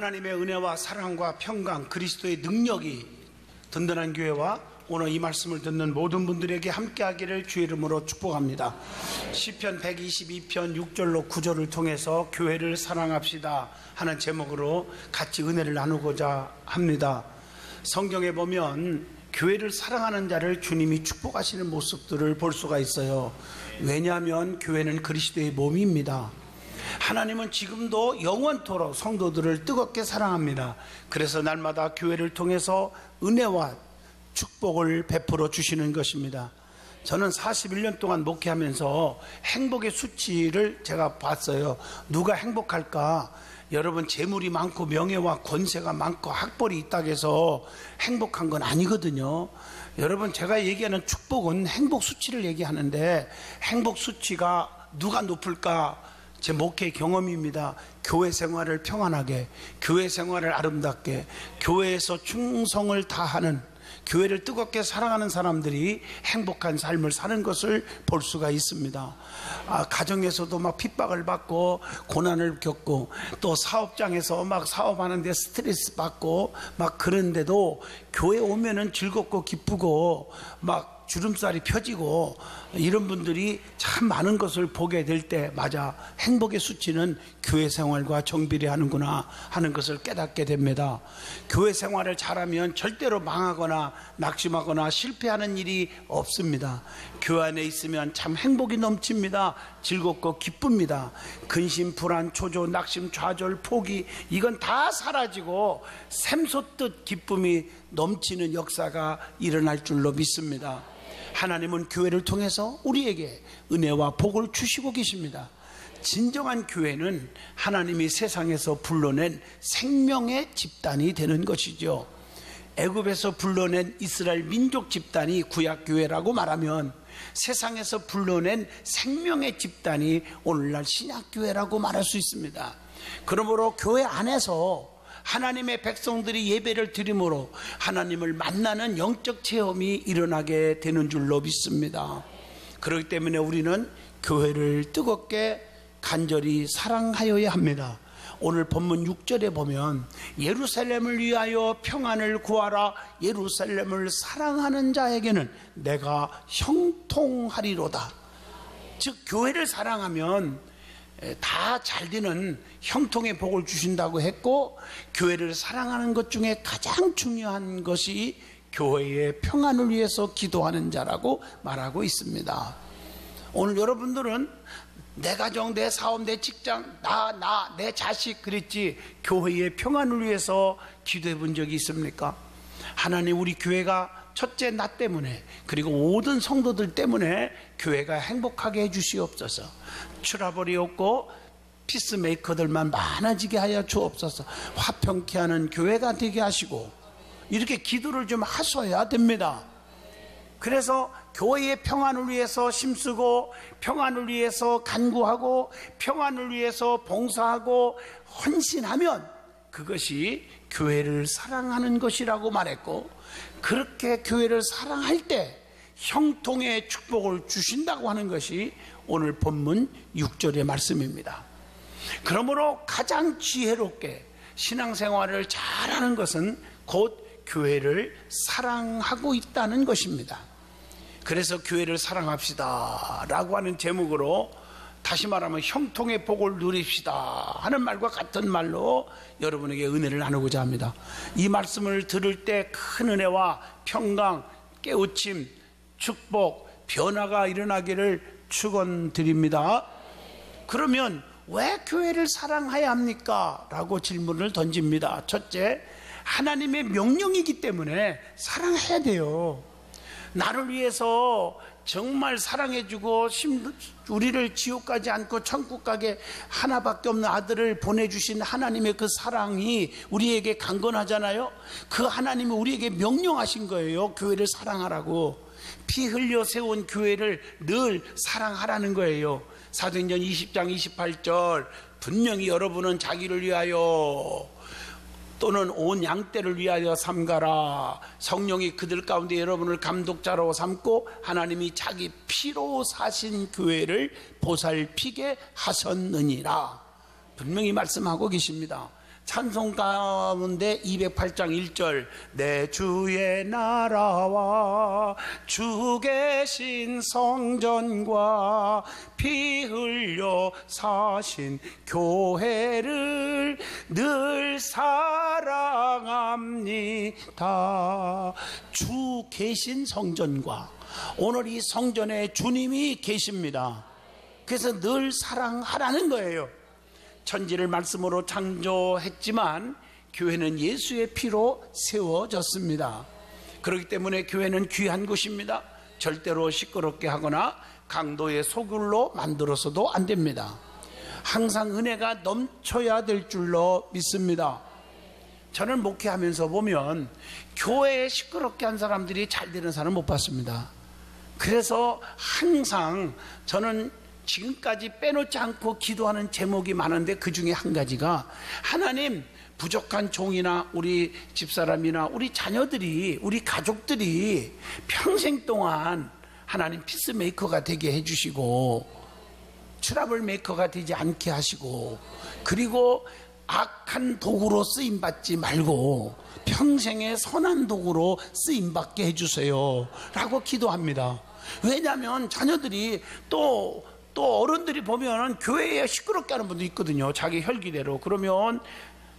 하나님의 은혜와 사랑과 평강, 그리스도의 능력이 든든한 교회와 오늘 이 말씀을 듣는 모든 분들에게 함께하기를 주의 이름으로 축복합니다. 시편 122편 6절로 9절을 통해서 교회를 사랑합시다 하는 제목으로 같이 은혜를 나누고자 합니다. 성경에 보면 교회를 사랑하는 자를 주님이 축복하시는 모습들을 볼 수가 있어요. 왜냐하면 교회는 그리스도의 몸입니다. 하나님은 지금도 영원토록 성도들을 뜨겁게 사랑합니다. 그래서 날마다 교회를 통해서 은혜와 축복을 베풀어 주시는 것입니다. 저는 41년 동안 목회하면서 행복의 수치를 제가 봤어요. 누가 행복할까? 여러분, 재물이 많고 명예와 권세가 많고 학벌이 있다고 해서 행복한 건 아니거든요. 여러분, 제가 얘기하는 축복은 행복 수치를 얘기하는데, 행복 수치가 누가 높을까? 제 목회 경험입니다. 교회 생활을 평안하게, 교회 생활을 아름답게, 교회에서 충성을 다하는, 교회를 뜨겁게 사랑하는 사람들이 행복한 삶을 사는 것을 볼 수가 있습니다. 가정에서도 막 핍박을 받고 고난을 겪고, 또 사업장에서 막 사업하는데 스트레스 받고 막 그런데도 교회 오면은 즐겁고 기쁘고 막 주름살이 펴지고 이런 분들이 참 많은 것을 보게 될 때, 맞아, 행복의 수치는 교회 생활과 정비례하는구나 하는 것을 깨닫게 됩니다. 교회 생활을 잘하면 절대로 망하거나 낙심하거나 실패하는 일이 없습니다. 교회 안에 있으면 참 행복이 넘칩니다. 즐겁고 기쁩니다. 근심, 불안, 초조, 낙심, 좌절, 포기, 이건 다 사라지고 샘솟듯 기쁨이 넘치는 역사가 일어날 줄로 믿습니다. 하나님은 교회를 통해서 우리에게 은혜와 복을 주시고 계십니다. 진정한 교회는 하나님이 세상에서 불러낸 생명의 집단이 되는 것이죠. 애굽에서 불러낸 이스라엘 민족 집단이 구약교회라고 말하면, 세상에서 불러낸 생명의 집단이 오늘날 신약교회라고 말할 수 있습니다. 그러므로 교회 안에서 하나님의 백성들이 예배를 드림으로 하나님을 만나는 영적 체험이 일어나게 되는 줄로 믿습니다. 그렇기 때문에 우리는 교회를 뜨겁게 간절히 사랑하여야 합니다. 오늘 본문 6절에 보면, 예루살렘을 위하여 평안을 구하라. 예루살렘을 사랑하는 자에게는 내가 형통하리로다. 즉, 교회를 사랑하면 다 잘되는 형통의 복을 주신다고 했고, 교회를 사랑하는 것 중에 가장 중요한 것이 교회의 평안을 위해서 기도하는 자라고 말하고 있습니다. 오늘 여러분들은 내 가정, 내 사업, 내 직장, 내 자식 그랬지 교회의 평안을 위해서 기도해 본 적이 있습니까? 하나님, 우리 교회가 첫째 나 때문에, 그리고 모든 성도들 때문에 교회가 행복하게 해 주시옵소서. 트러블이 없고 피스메이커들만 많아지게 하여 주옵소서. 화평케 하는 교회가 되게 하시고, 이렇게 기도를 좀 하셔야 됩니다. 그래서 교회의 평안을 위해서 힘쓰고, 평안을 위해서 간구하고, 평안을 위해서 봉사하고 헌신하면 그것이 교회를 사랑하는 것이라고 말했고, 그렇게 교회를 사랑할 때 형통의 축복을 주신다고 하는 것이 오늘 본문 6절의 말씀입니다. 그러므로 가장 지혜롭게 신앙생활을 잘하는 것은 곧 교회를 사랑하고 있다는 것입니다. 그래서 교회를 사랑합시다 라고 하는 제목으로, 다시 말하면 형통의 복을 누립시다 하는 말과 같은 말로 여러분에게 은혜를 나누고자 합니다. 이 말씀을 들을 때 큰 은혜와 평강, 깨우침, 축복, 변화가 일어나기를 축원드립니다. 그러면 왜 교회를 사랑해야 합니까? 라고 질문을 던집니다. 첫째, 하나님의 명령이기 때문에 사랑해야 돼요. 나를 위해서 정말 사랑해주고 우리를 지옥 가지 않고 천국 가게 하나밖에 없는 아들을 보내주신 하나님의 그 사랑이 우리에게 강건하잖아요. 그 하나님이 우리에게 명령하신 거예요. 교회를 사랑하라고. 피 흘려 세운 교회를 늘 사랑하라는 거예요. 사도행전 20장 28절, 분명히 여러분은 자기를 위하여 또는 온 양떼를 위하여 삼가라. 성령이 그들 가운데 여러분을 감독자로 삼고 하나님이 자기 피로 사신 교회를 보살피게 하셨느니라. 분명히 말씀하고 계십니다. 찬송 가운데 208장 1절 내 주의 나라와 주 계신 성전과 피 흘려 사신 교회를 늘 사랑합니다. 주 계신 성전과 오늘 이 성전에 주님이 계십니다. 그래서 늘 사랑하라는 거예요. 천지를 말씀으로 창조했지만 교회는 예수의 피로 세워졌습니다. 그렇기 때문에 교회는 귀한 곳입니다. 절대로 시끄럽게 하거나 강도의 소굴로 만들어서도 안 됩니다. 항상 은혜가 넘쳐야 될 줄로 믿습니다. 저는 목회하면서 보면 교회에 시끄럽게 한 사람들이 잘 되는 사람을 못 봤습니다. 그래서 항상 저는 지금까지 빼놓지 않고 기도하는 제목이 많은데 그 중에 한 가지가 하나님 부족한 종이나 우리 집사람이나 우리 자녀들이 우리 가족들이 평생 동안 하나님 피스메이커가 되게 해주시고 트러블 메이커가 되지 않게 하시고 그리고 악한 도구로 쓰임받지 말고 평생의 선한 도구로 쓰임받게 해주세요 라고 기도합니다. 왜냐하면 자녀들이 또 어른들이 보면 교회에 시끄럽게 하는 분도 있거든요. 자기 혈기대로. 그러면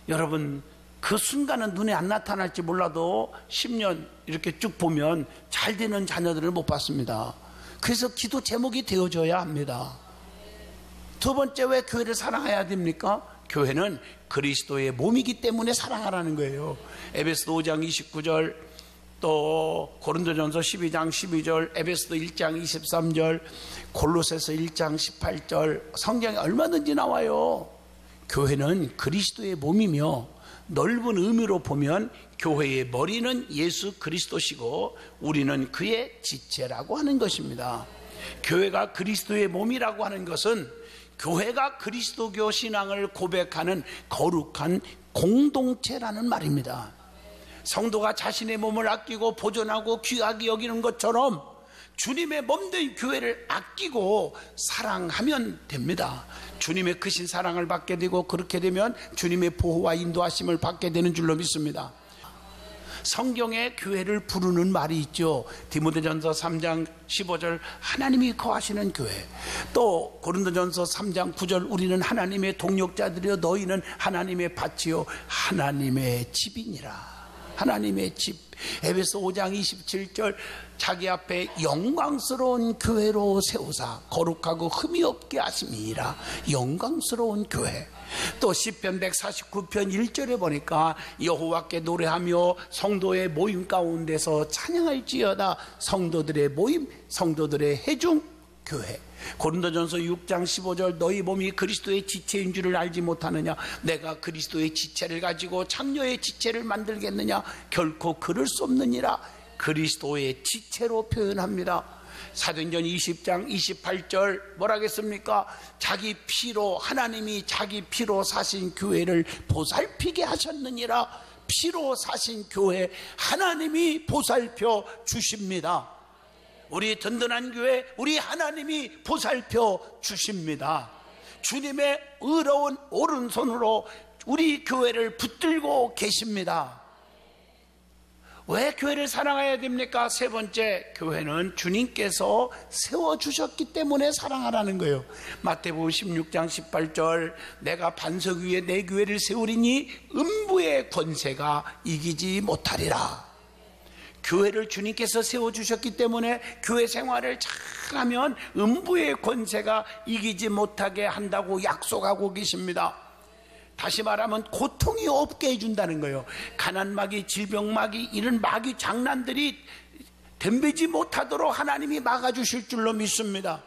여러분 그 순간은 눈에 안 나타날지 몰라도 10년 이렇게 쭉 보면 잘 되는 자녀들을 못 봤습니다. 그래서 기도 제목이 되어줘야 합니다. 두 번째, 왜 교회를 사랑해야 됩니까? 교회는 그리스도의 몸이기 때문에 사랑하라는 거예요. 에베소서 5장 29절 또 고린도전서 12장 12절, 에베소서 1장 23절, 골로새서 1장 18절 성경에 얼마든지 나와요. 교회는 그리스도의 몸이며 넓은 의미로 보면 교회의 머리는 예수 그리스도시고 우리는 그의 지체라고 하는 것입니다. 교회가 그리스도의 몸이라고 하는 것은 교회가 그리스도교 신앙을 고백하는 거룩한 공동체라는 말입니다. 성도가 자신의 몸을 아끼고 보존하고 귀하게 여기는 것처럼 주님의 몸된 교회를 아끼고 사랑하면 됩니다. 주님의 크신 사랑을 받게 되고 그렇게 되면 주님의 보호와 인도하심을 받게 되는 줄로 믿습니다. 성경에 교회를 부르는 말이 있죠. 디모데전서 3장 15절 하나님이 거하시는 교회, 또 고린도전서 3장 9절 우리는 하나님의 동역자들이요 너희는 하나님의 밭이요 하나님의 집이니라. 하나님의 집. 에베소 5장 27절 자기 앞에 영광스러운 교회로 세우사 거룩하고 흠이 없게 하심이라. 영광스러운 교회. 또 시편 149편 1절에 보니까 여호와께 노래하며 성도의 모임 가운데서 찬양할지어다. 성도들의 모임, 성도들의 회중 교회. 고린도전서 6장 15절 너희 몸이 그리스도의 지체인 줄을 알지 못하느냐. 내가 그리스도의 지체를 가지고 창녀의 지체를 만들겠느냐. 결코 그럴 수 없느니라. 그리스도의 지체로 표현합니다. 사도행전 20장 28절 뭐라겠습니까? 자기 피로, 하나님이 자기 피로 사신 교회를 보살피게 하셨느니라. 피로 사신 교회 하나님이 보살펴 주십니다. 우리 든든한 교회, 우리 하나님이 보살펴 주십니다. 주님의 의로운 오른손으로 우리 교회를 붙들고 계십니다. 왜 교회를 사랑해야 됩니까? 세 번째, 교회는 주님께서 세워주셨기 때문에 사랑하라는 거예요. 마태복음 16장 18절 내가 반석 위에 내 교회를 세우리니 음부의 권세가 이기지 못하리라. 교회를 주님께서 세워주셨기 때문에 교회 생활을 잘하면 음부의 권세가 이기지 못하게 한다고 약속하고 계십니다. 다시 말하면 고통이 없게 해준다는 거예요. 가난마귀, 질병마귀 이런 마귀 장난들이 덤비지 못하도록 하나님이 막아주실 줄로 믿습니다.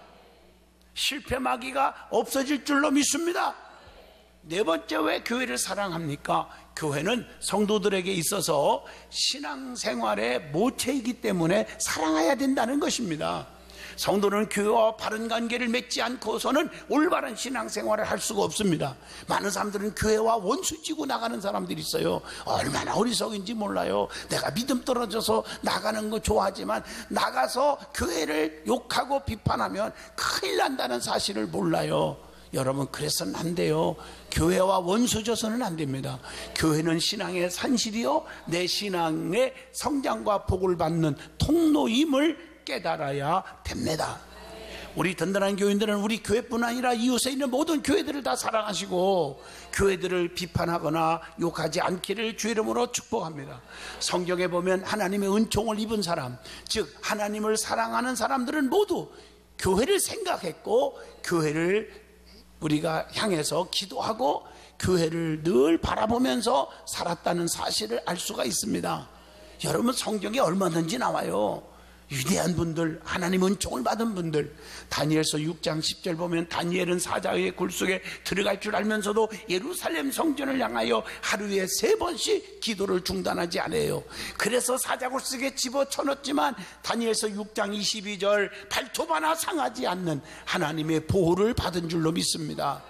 실패마귀가 없어질 줄로 믿습니다. 네 번째, 왜 교회를 사랑합니까? 교회는 성도들에게 있어서 신앙생활의 모체이기 때문에 사랑해야 된다는 것입니다. 성도는 교회와 바른 관계를 맺지 않고서는 올바른 신앙생활을 할 수가 없습니다. 많은 사람들은 교회와 원수지고 나가는 사람들이 있어요. 얼마나 어리석은지 몰라요. 내가 믿음 떨어져서 나가는 거 좋아하지만 나가서 교회를 욕하고 비판하면 큰일 난다는 사실을 몰라요. 여러분, 그래서는 안 돼요. 교회와 원수져서는 안 됩니다. 교회는 신앙의 산실이요, 내 신앙의 성장과 복을 받는 통로임을 깨달아야 됩니다. 우리 든든한 교인들은 우리 교회뿐 아니라 이웃에 있는 모든 교회들을 다 사랑하시고 교회들을 비판하거나 욕하지 않기를 주 이름으로 축복합니다. 성경에 보면 하나님의 은총을 입은 사람, 즉 하나님을 사랑하는 사람들은 모두 교회를 생각했고 교회를 우리가 향해서 기도하고 교회를 늘 바라보면서 살았다는 사실을 알 수가 있습니다. 여러분, 성경에 얼마든지 나와요. 위대한 분들, 하나님 은총을 받은 분들. 다니엘서 6장 10절 보면 다니엘은 사자의 굴 속에 들어갈 줄 알면서도 예루살렘 성전을 향하여 하루에 3번씩 기도를 중단하지 않아요. 그래서 사자굴 속에 집어쳐넣었지만 다니엘서 6장 22절 발톱 하나 상하지 않는 하나님의 보호를 받은 줄로 믿습니다.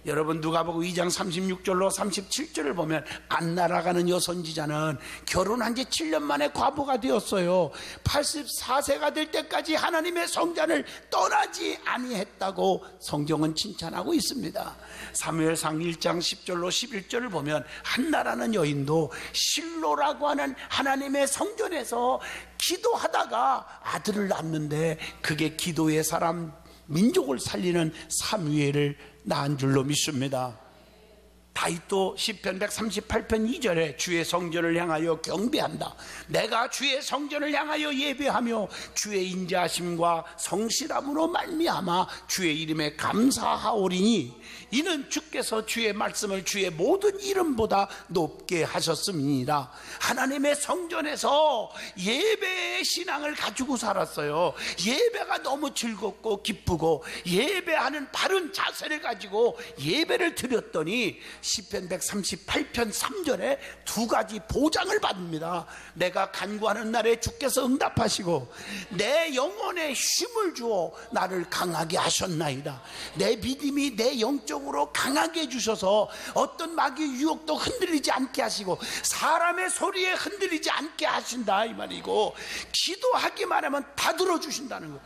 여러분, 누가복음 2장 36절로 37절을 보면 안 날아가는 여선지자는 결혼한 지 7년 만에 과부가 되었어요. 84세가 될 때까지 하나님의 성전을 떠나지 아니했다고 성경은 칭찬하고 있습니다. 사무엘상 1장 10절로 11절을 보면 한나라는 여인도 실로라고 하는 하나님의 성전에서 기도하다가 아들을 낳았는데 그게 기도의 사람, 민족을 살리는 사무엘을 낳은 줄로 믿습니다. 다윗도 시편 138편 2절에 주의 성전을 향하여 경배한다. 내가 주의 성전을 향하여 예배하며 주의 인자하심과 성실함으로 말미암아 주의 이름에 감사하오리니 이는 주께서 주의 말씀을 주의 모든 이름보다 높게 하셨음이니라. 하나님의 성전에서 예배의 신앙을 가지고 살았어요. 예배가 너무 즐겁고 기쁘고 예배하는 바른 자세를 가지고 예배를 드렸더니 시편 138편 3절에 2가지 보장을 받습니다. 내가 간구하는 날에 주께서 응답하시고 내 영혼에 힘을 주어 나를 강하게 하셨나이다. 내 믿음이 내 영적으로 강하게 해주셔서 어떤 마귀의 유혹도 흔들리지 않게 하시고 사람의 소리에 흔들리지 않게 하신다 이 말이고, 기도하기만 하면 다 들어주신다는 거예요.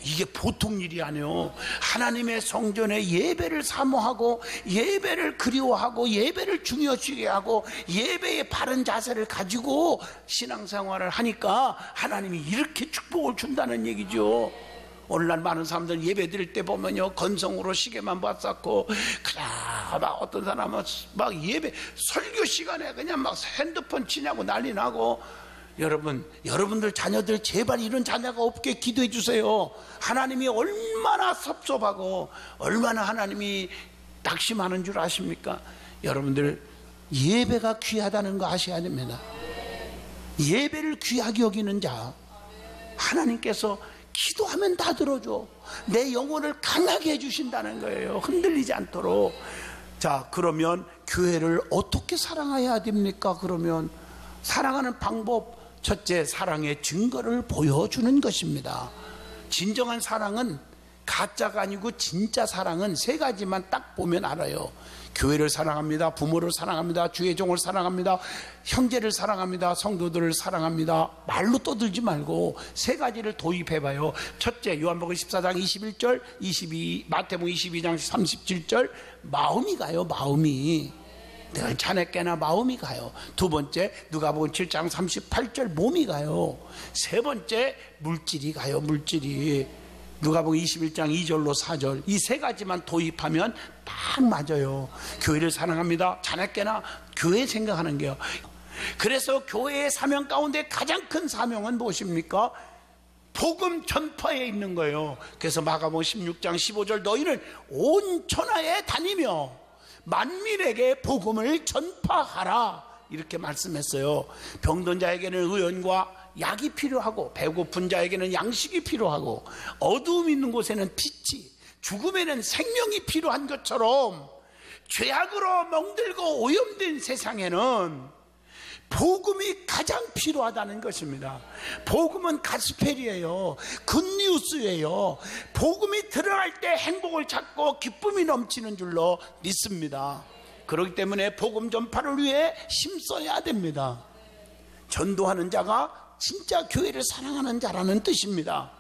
이게 보통 일이 아니에요. 하나님의 성전에 예배를 사모하고 예배를 그리워하고 예배를 중요시하게 하고 예배의 바른 자세를 가지고 신앙생활을 하니까 하나님이 이렇게 축복을 준다는 얘기죠. 오늘날 많은 사람들 예배 드릴 때 보면요, 건성으로 시계만 봤었고 그냥 막 어떤 사람은 막 예배 설교 시간에 그냥 막 핸드폰 치냐고 난리 나고. 여러분들 자녀들 제발 이런 자녀가 없게 기도해 주세요. 하나님이 얼마나 섭섭하고 얼마나 하나님이 낙심하는 줄 아십니까? 여러분들 예배가 귀하다는 거 아셔야 됩니다. 예배를 귀하게 여기는 자, 하나님께서 기도하면 다 들어줘. 내 영혼을 강하게 해주신다는 거예요. 흔들리지 않도록. 자, 그러면 교회를 어떻게 사랑해야 됩니까? 그러면 사랑하는 방법, 첫째, 사랑의 증거를 보여주는 것입니다. 진정한 사랑은 가짜가 아니고 진짜 사랑은 3가지만 딱 보면 알아요. 교회를 사랑합니다. 부모를 사랑합니다. 주의 종을 사랑합니다. 형제를 사랑합니다. 성도들을 사랑합니다. 말로 떠들지 말고 3가지를 도입해봐요. 첫째, 요한복음 14장 21절, 마태복음 22장 37절, 마음이 가요. 마음이 늘 자네께나 마음이 가요. 2번째, 누가복음 7장 38절 몸이 가요. 3번째, 물질이 가요. 물질이 누가복음 21장 2절로 4절, 이 3가지만 도입하면 딱 맞아요. 교회를 사랑합니다. 자네께나 교회 생각하는 게요. 그래서 교회의 사명 가운데 가장 큰 사명은 무엇입니까? 복음 전파에 있는 거예요. 그래서 마가복음 16장 15절, 너희는 온 천하에 다니며 만민에게 복음을 전파하라, 이렇게 말씀했어요. 병든 자에게는 의원과 약이 필요하고 배고픈 자에게는 양식이 필요하고 어두움 있는 곳에는 빛이, 죽음에는 생명이 필요한 것처럼 죄악으로 멍들고 오염된 세상에는 복음이 가장 필요하다는 것입니다. 복음은 가스펠이에요. 굿뉴스예요. 복음이 들어갈 때 행복을 찾고 기쁨이 넘치는 줄로 믿습니다. 그렇기 때문에 복음 전파를 위해 힘써야 됩니다. 전도하는 자가 진짜 교회를 사랑하는 자라는 뜻입니다.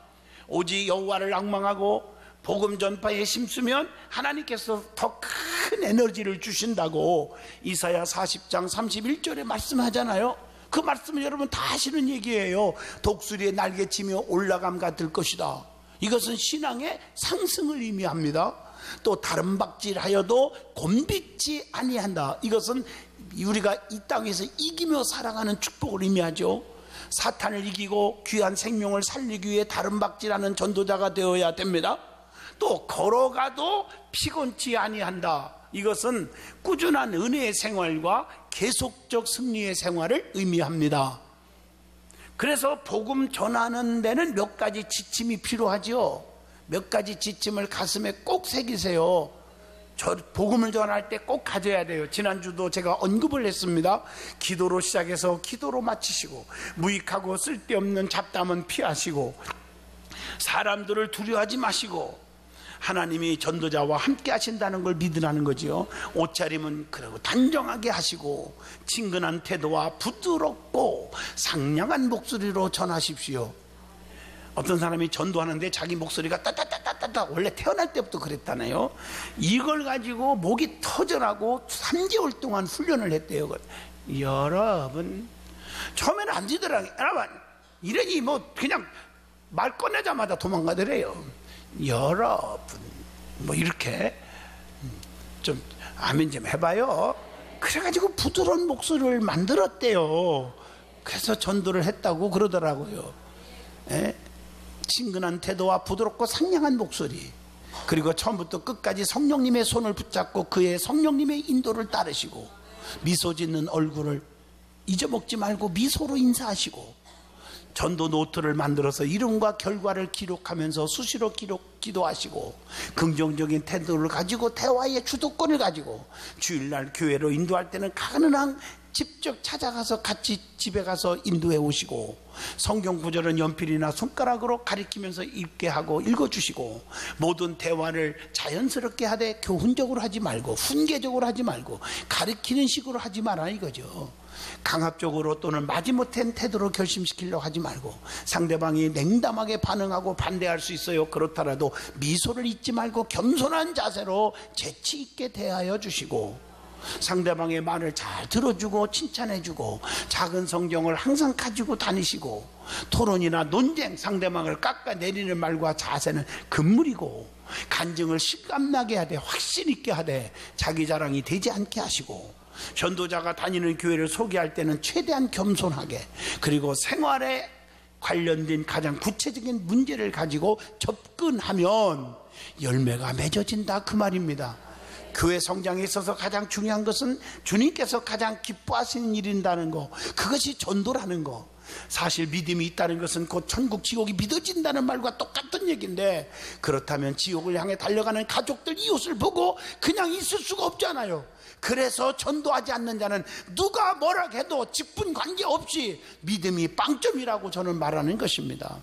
오직 여호와를 앙망하고 복음 전파에 힘쓰면 하나님께서 더 큰 에너지를 주신다고 이사야 40장 31절에 말씀하잖아요. 그 말씀을 여러분 다 아시는 얘기예요. 독수리의 날개치며 올라감 같을 것이다. 이것은 신앙의 상승을 의미합니다. 또 다른 박질하여도 곤비지 아니한다. 이것은 우리가 이 땅에서 이기며 살아가는 축복을 의미하죠. 사탄을 이기고 귀한 생명을 살리기 위해 다른 박질하는 전도자가 되어야 됩니다. 또 걸어가도 피곤치 아니한다. 이것은 꾸준한 은혜의 생활과 계속적 승리의 생활을 의미합니다. 그래서 복음 전하는 데는 몇 가지 지침이 필요하죠. 몇 가지 지침을 가슴에 꼭 새기세요. 복음을 전할 때 꼭 가져야 돼요. 지난주도 제가 언급을 했습니다. 기도로 시작해서 기도로 마치시고, 무익하고 쓸데없는 잡담은 피하시고, 사람들을 두려워하지 마시고, 하나님이 전도자와 함께 하신다는 걸 믿으라는 거지요. 옷차림은 그러고 단정하게 하시고, 친근한 태도와 부드럽고 상냥한 목소리로 전하십시오. 어떤 사람이 전도하는데 자기 목소리가 따따따따따, 원래 태어날 때부터 그랬다네요. 이걸 가지고 목이 터져라고 3개월 동안 훈련을 했대요. 여러분, 처음에는 안 되더라고요. 여러분, 이러니 뭐 그냥 말 꺼내자마자 도망가더래요. 여러분, 뭐 이렇게 좀 아멘 좀 해봐요. 그래가지고 부드러운 목소리를 만들었대요. 그래서 전도를 했다고 그러더라고요. 예? 친근한 태도와 부드럽고 상냥한 목소리, 그리고 처음부터 끝까지 성령님의 손을 붙잡고 그의 성령님의 인도를 따르시고, 미소 짓는 얼굴을 잊어먹지 말고 미소로 인사하시고, 전도 노트를 만들어서 이름과 결과를 기록하면서 수시로 기도하시고, 긍정적인 태도를 가지고 대화의 주도권을 가지고 주일날 교회로 인도할 때는 가능한 직접 찾아가서 같이 집에 가서 인도해 오시고, 성경 구절은 연필이나 손가락으로 가리키면서 읽게 하고 읽어주시고, 모든 대화를 자연스럽게 하되 교훈적으로 하지 말고 훈계적으로 하지 말고 가리키는 식으로 하지 마라 이거죠. 강압적으로 또는 마지못한 태도로 결심시키려고 하지 말고, 상대방이 냉담하게 반응하고 반대할 수 있어요. 그렇더라도 미소를 잊지 말고 겸손한 자세로 재치 있게 대하여 주시고, 상대방의 말을 잘 들어주고 칭찬해주고, 작은 성경을 항상 가지고 다니시고, 토론이나 논쟁, 상대방을 깎아내리는 말과 자세는 금물이고, 간증을 실감나게 하되 확신 있게 하되 자기 자랑이 되지 않게 하시고, 전도자가 다니는 교회를 소개할 때는 최대한 겸손하게, 그리고 생활에 관련된 가장 구체적인 문제를 가지고 접근하면 열매가 맺어진다 그 말입니다. 교회 성장에 있어서 가장 중요한 것은 주님께서 가장 기뻐하시는 일인다는 거, 그것이 전도라는 거. 사실 믿음이 있다는 것은 곧 천국 지옥이 믿어진다는 말과 똑같은 얘기인데, 그렇다면 지옥을 향해 달려가는 가족들, 이웃을 보고 그냥 있을 수가 없잖아요. 그래서 전도하지 않는 자는 누가 뭐라 해도 직분 관계없이 믿음이 빵점이라고 저는 말하는 것입니다.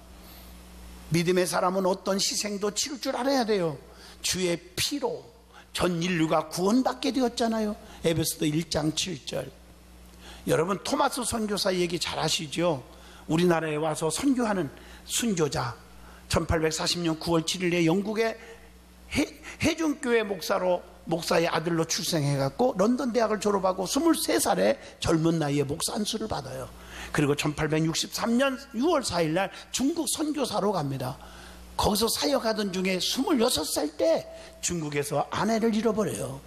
믿음의 사람은 어떤 희생도 치를 줄 알아야 돼요. 주의 피로 전 인류가 구원받게 되었잖아요. 에베소서 1장 7절. 여러분, 토마스 선교사 얘기 잘 아시죠? 우리나라에 와서 선교하는 순교자, 1840년 9월 7일에 영국의 해중교회 목사의 아들로 출생해갖고 런던 대학을 졸업하고 23살에 젊은 나이에 목사 안수를 받아요. 그리고 1863년 6월 4일날 중국 선교사로 갑니다. 거기서 사역하던 중에 26살 때 중국에서 아내를 잃어버려요.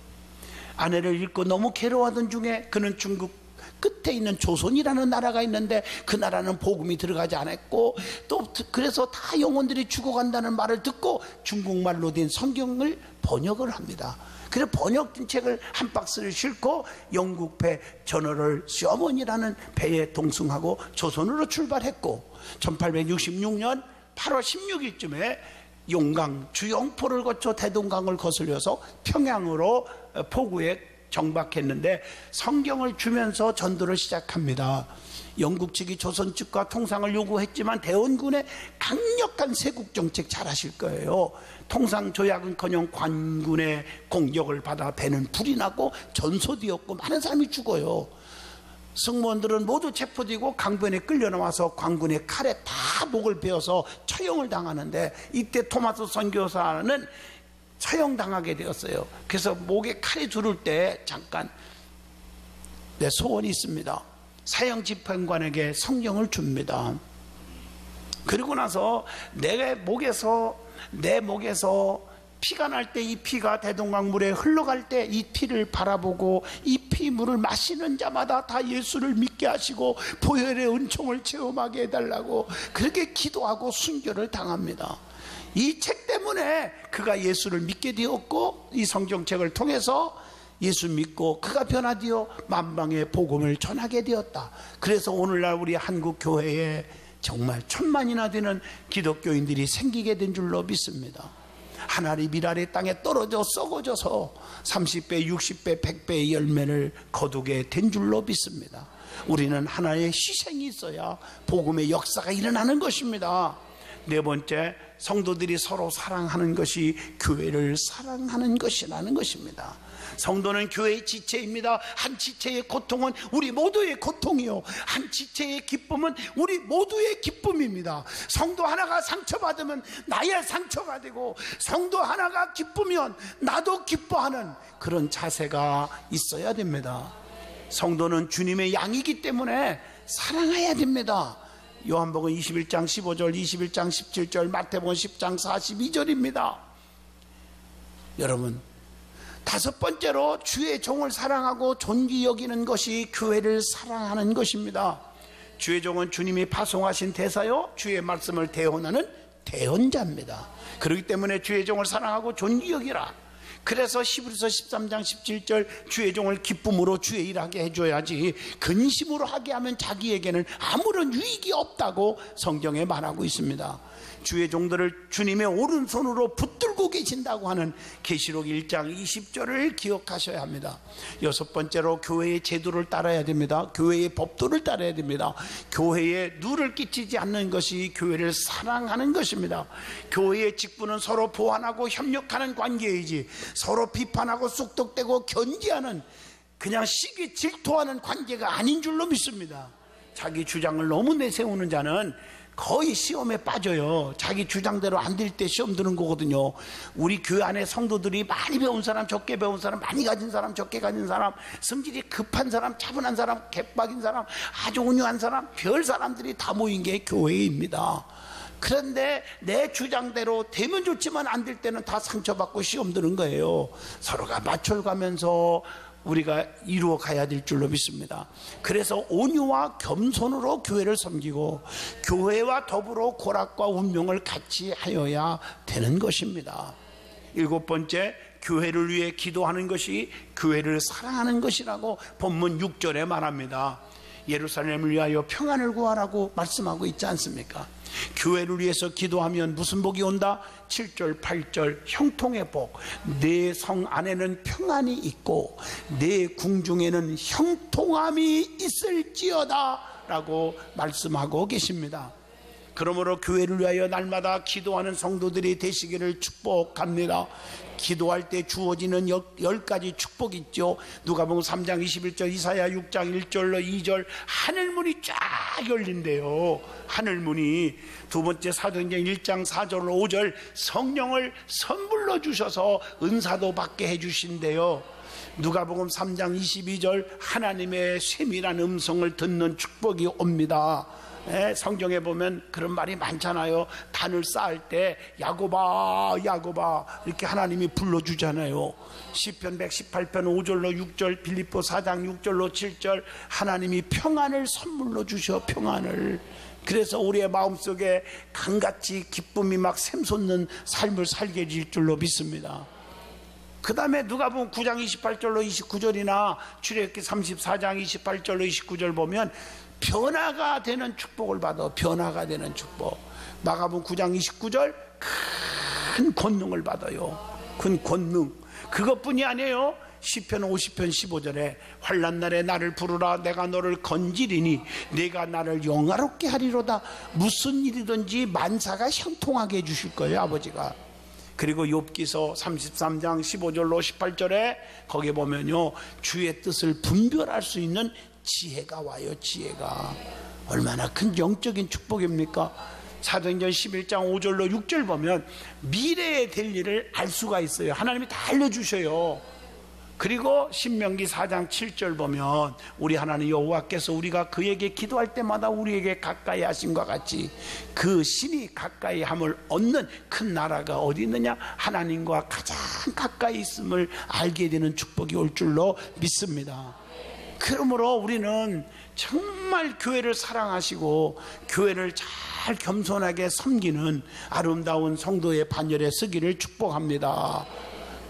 아내를 잃고 너무 괴로워하던 중에 그는 중국 끝에 있는 조선이라는 나라가 있는데 그 나라는 복음이 들어가지 않았고, 또 그래서 다 영혼들이 죽어간다는 말을 듣고 중국말로 된 성경을 번역을 합니다. 그래서 번역된 책을 한 박스를 싣고 영국 배 저너럴 셔먼이라는 배에 동승하고 조선으로 출발했고, 1866년 8월 16일쯤에 용강 주영포를 거쳐 대동강을 거슬려서 평양으로 포구에 정박했는데 성경을 주면서 전도를 시작합니다. 영국 측이 조선 측과 통상을 요구했지만 대원군의 강력한 세국 정책 잘 아실 거예요. 통상 조약은커녕 관군의 공격을 받아 배는 불이 나고 전소되었고 많은 사람이 죽어요. 승무원들은 모두 체포되고 강변에 끌려 나와서 관군의 칼에 다 목을 베어서 처형을 당하는데, 이때 토마스 선교사는 처형당하게 되었어요. 그래서 목에 칼이 두를 때 잠깐 내 소원이 있습니다. 사형 집행관에게 성경을 줍니다. 그리고 나서 내 목에서 피가 날 때 이 피가 대동강물에 흘러갈 때 이 피를 바라보고 이 피물을 마시는 자마다 다 예수를 믿게 하시고 보혈의 은총을 체험하게 해달라고 그렇게 기도하고 순교를 당합니다. 이 책 때문에 그가 예수를 믿게 되었고, 이 성경책을 통해서 예수 믿고 그가 변화되어 만방의 복음을 전하게 되었다. 그래서 오늘날 우리 한국 교회에 정말 1000만이나 되는 기독교인들이 생기게 된 줄로 믿습니다. 하나님 미랄의 땅에 떨어져 썩어져서 30배, 60배, 100배의 열매를 거두게 된 줄로 믿습니다. 우리는 하나의 희생이 있어야 복음의 역사가 일어나는 것입니다. 네 번째, 성도들이 서로 사랑하는 것이 교회를 사랑하는 것이라는 것입니다. 성도는 교회의 지체입니다. 한 지체의 고통은 우리 모두의 고통이요, 한 지체의 기쁨은 우리 모두의 기쁨입니다. 성도 하나가 상처받으면 나의 상처가 되고, 성도 하나가 기쁘면 나도 기뻐하는 그런 자세가 있어야 됩니다. 성도는 주님의 양이기 때문에 사랑해야 됩니다. 요한복음 21장 15절, 21장 17절, 마태복음 10장 42절입니다. 여러분, 다섯 번째로 주의 종을 사랑하고 존귀 여기는 것이 교회를 사랑하는 것입니다. 주의 종은 주님이 파송하신 대사요, 주의 말씀을 대언하는 대언자입니다. 그렇기 때문에 주의 종을 사랑하고 존귀 여기라. 그래서 히브리서 13장 17절, 주의 종을 기쁨으로 주의 일하게 해줘야지 근심으로 하게 하면 자기에게는 아무런 유익이 없다고 성경에 말하고 있습니다. 주의 종들을 주님의 오른손으로 붙들고 계신다고 하는 계시록 1장 20절을 기억하셔야 합니다. 여섯 번째로 교회의 제도를 따라야 됩니다. 교회의 법도를 따라야 됩니다. 교회에 누를 끼치지 않는 것이 교회를 사랑하는 것입니다. 교회의 직분은 서로 보완하고 협력하는 관계이지 서로 비판하고 쑥덕대고 견지하는, 그냥 시기 질투하는 관계가 아닌 줄로 믿습니다. 자기 주장을 너무 내세우는 자는 거의 시험에 빠져요. 자기 주장대로 안 될 때 시험 드는 거거든요. 우리 교회 안에 성도들이 많이 배운 사람, 적게 배운 사람, 많이 가진 사람, 적게 가진 사람, 성질이 급한 사람, 차분한 사람, 개빡인 사람, 아주 온유한 사람, 별 사람들이 다 모인 게 교회입니다. 그런데 내 주장대로 되면 좋지만 안 될 때는 다 상처받고 시험 드는 거예요. 서로가 맞춰가면서 우리가 이루어 가야 될 줄로 믿습니다. 그래서 온유와 겸손으로 교회를 섬기고 교회와 더불어 고락과 운명을 같이 하여야 되는 것입니다. 일곱 번째, 교회를 위해 기도하는 것이 교회를 사랑하는 것이라고 본문 6절에 말합니다. 예루살렘을 위하여 평안을 구하라고 말씀하고 있지 않습니까? 교회를 위해서 기도하면 무슨 복이 온다? 7절 8절 형통의 복, 내 성 안에는 평안이 있고 내 궁중에는 형통함이 있을지어다 라고 말씀하고 계십니다. 그러므로 교회를 위하여 날마다 기도하는 성도들이 되시기를 축복합니다. 기도할 때 주어지는 10가지 축복이 있죠. 누가복음 3장 21절, 이사야 6장 1절로 2절, 하늘문이 쫙 열린대요. 하늘문이. 두 번째, 사도행전 1장 4절로 5절, 성령을 선물로 주셔서 은사도 받게 해주신대요. 누가복음 3장 22절, 하나님의 세밀한 음성을 듣는 축복이 옵니다. 성경에 보면 그런 말이 많잖아요. 단을 쌓을 때 야곱아 야곱아 이렇게 하나님이 불러주잖아요. 시편 118편 5절로 6절, 빌립보 4장 6절로 7절, 하나님이 평안을 선물로 주셔. 평안을. 그래서 우리의 마음속에 강같이 기쁨이 막 샘솟는 삶을 살게 해줄 줄로 믿습니다. 그 다음에 누가복음 9장 28절로 29절이나 출애굽기 34장 28절로 29절 보면 변화가 되는 축복을 받아. 변화가 되는 축복. 마가복음 9장 29절, 큰 권능을 받아요. 큰 권능. 그것뿐이 아니에요. 시편 50편 15절에 환난 날에 나를 부르라, 내가 너를 건지리니 내가 나를 영화롭게 하리로다. 무슨 일이든지 만사가 형통하게 해주실 거예요, 아버지가. 그리고 욥기서 33장 15절로 18절에 거기에 보면요, 주의 뜻을 분별할 수 있는 지혜가 와요. 지혜가 얼마나 큰 영적인 축복입니까? 사도행전 11장 5절로 6절 보면 미래에 될 일을 알 수가 있어요. 하나님이 다 알려주셔요. 그리고 신명기 4장 7절 보면 우리 하나님 여호와께서 우리가 그에게 기도할 때마다 우리에게 가까이 하심과 같이 그 신이 가까이 함을 얻는 큰 나라가 어디 있느냐? 하나님과 가장 가까이 있음을 알게 되는 축복이 올 줄로 믿습니다. 그러므로 우리는 정말 교회를 사랑하시고 교회를 잘 겸손하게 섬기는 아름다운 성도의 반열에 서기를 축복합니다.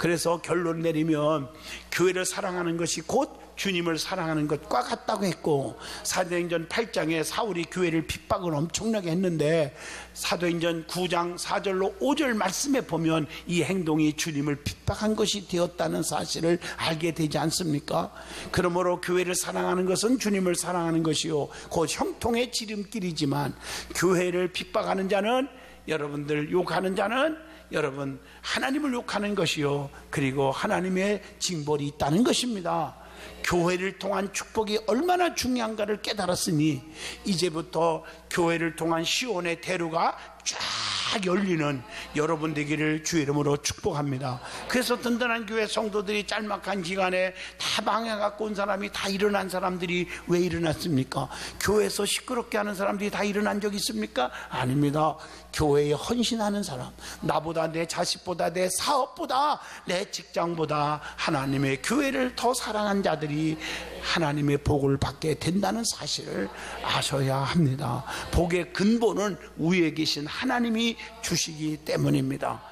그래서 결론 내리면 교회를 사랑하는 것이 곧 주님을 사랑하는 것과 같다고 했고, 사도행전 8장에 사울이 교회를 핍박을 엄청나게 했는데 사도행전 9장 4절로 5절 말씀에 보면 이 행동이 주님을 핍박한 것이 되었다는 사실을 알게 되지 않습니까? 그러므로 교회를 사랑하는 것은 주님을 사랑하는 것이요 곧 형통의 지름길이지만, 교회를 핍박하는 자는, 여러분들 욕하는 자는 여러분 하나님을 욕하는 것이요 그리고 하나님의 징벌이 있다는 것입니다. 교회를 통한 축복이 얼마나 중요한가를 깨달았으니 이제부터 교회를 통한 시온의 대로가 쫙 열리는 여러분 되기를 주의 이름으로 축복합니다. 그래서 든든한 교회 성도들이 짤막한 기간에 다 망해갖고 온 사람이 다 일어난 사람들이 왜 일어났습니까? 교회에서 시끄럽게 하는 사람들이 다 일어난 적 있습니까? 아닙니다. 교회에 헌신하는 사람, 나보다, 내 자식보다, 내 사업보다, 내 직장보다 하나님의 교회를 더 사랑한 자들이 하나님의 복을 받게 된다는 사실을 아셔야 합니다. 복의 근본은 위에 계신 하나님이 주시기 때문입니다.